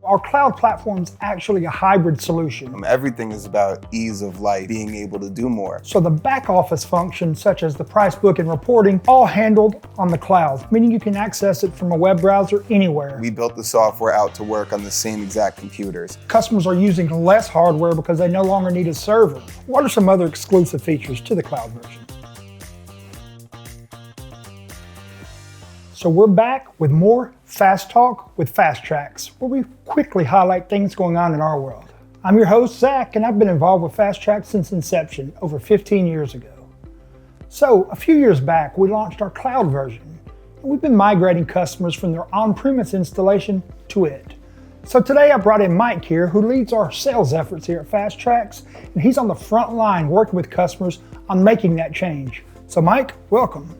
Our cloud platform's actually a hybrid solution. Everything is about ease of life, being able to do more. So the back office functions such as the price book and reporting, all handled on the cloud, meaning you can access it from a web browser anywhere. We built the software out to work on the same exact computers. Customers are using less hardware because they no longer need a server. What are some other exclusive features to the cloud version? So we're back with more Fast Talk with Fast Tracks, where we quickly highlight things going on in our world. I'm your host, Zach, and I've been involved with Fast Tracks since inception over 15 years ago. So a few years back, we launched our cloud version, and we've been migrating customers from their on-premise installation to it. So today I brought in Mike here, who leads our sales efforts here at Fast Tracks, and he's on the front line working with customers on making that change. So Mike, welcome.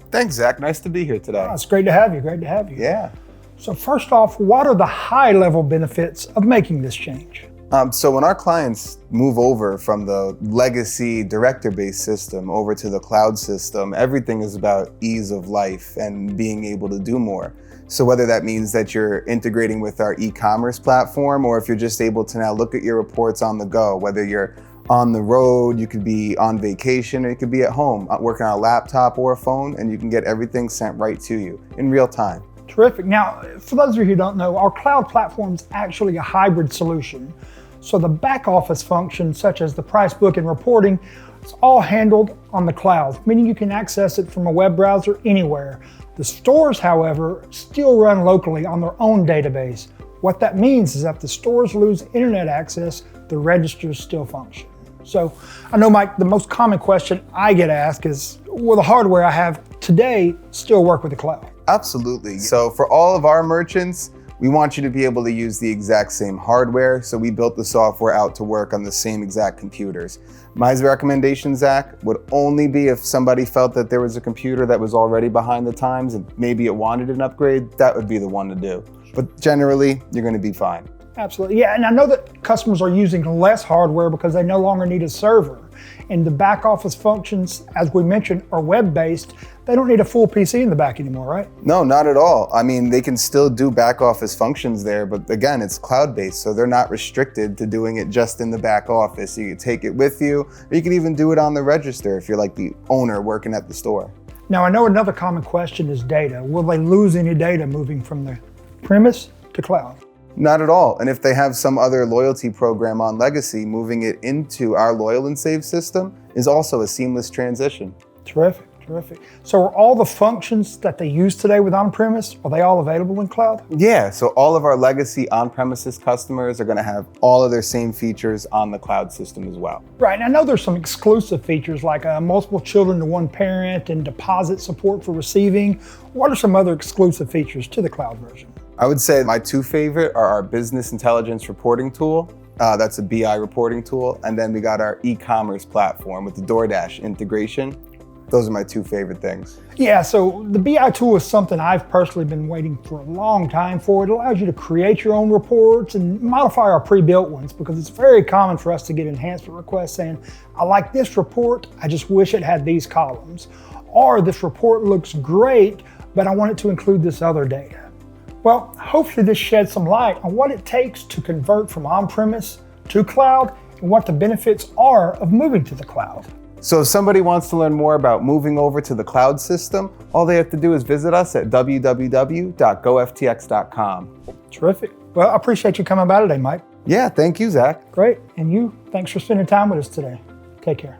Thanks, Zach. Nice to be here today. Oh, it's great to have you. Great to have you. Yeah. So first off, what are the high-level benefits of making this change? So when our clients move over from the legacy director-based system over to the cloud system, everything is about ease of life and being able to do more. So whether that means that you're integrating with our e-commerce platform, or if you're just able to now look at your reports on the go, whether you're on the road, you could be on vacation, or you could be at home working on a laptop or a phone, and you can get everything sent right to you in real time. Terrific. Now, for those of you who don't know, our cloud platform's actually a hybrid solution. So the back office functions such as the price book and reporting, it's all handled on the cloud, meaning you can access it from a web browser anywhere. The stores, however, still run locally on their own database. What that means is that if the stores lose internet access, the registers still function. So I know, Mike, the most common question I get asked is, will the hardware I have today still work with the cloud? Absolutely. So for all of our merchants, we want you to be able to use the exact same hardware. So we built the software out to work on the same exact computers. My recommendation, Zach, would only be if somebody felt that there was a computer that was already behind the times and maybe it wanted an upgrade, that would be the one to do. But generally, you're going to be fine. Absolutely, yeah, and I know that customers are using less hardware because they no longer need a server. And the back office functions, as we mentioned, are web-based. They don't need a full PC in the back anymore, right? No, not at all. I mean, they can still do back office functions there, but again, it's cloud-based, so they're not restricted to doing it just in the back office. You can take it with you, or you can even do it on the register if you're like the owner working at the store. Now, I know another common question is data. Will they lose any data moving from the premise to cloud? Not at all. And if they have some other loyalty program on legacy, moving it into our Loyal and Save system is also a seamless transition. Terrific, terrific. So are all the functions that they use today with on-premise, are they all available in cloud? Yeah, so all of our legacy on-premises customers are going to have all of their same features on the cloud system as well. Right, and I know there's some exclusive features like multiple children to one parent and deposit support for receiving. What are some other exclusive features to the cloud version? I would say my two favorite are our business intelligence reporting tool. That's a BI reporting tool. And then we got our e-commerce platform with the DoorDash integration. Those are my two favorite things. Yeah, so the BI tool is something I've personally been waiting for a long time for. It allows you to create your own reports and modify our pre-built ones, because it's very common for us to get enhancement requests saying, I like this report, I just wish it had these columns. Or this report looks great, but I want it to include this other data. Well, hopefully this sheds some light on what it takes to convert from on-premise to cloud and what the benefits are of moving to the cloud. So if somebody wants to learn more about moving over to the cloud system, all they have to do is visit us at www.goftx.com. Terrific. Well, I appreciate you coming by today, Mike. Yeah, thank you, Zach. Great. And you, thanks for spending time with us today. Take care.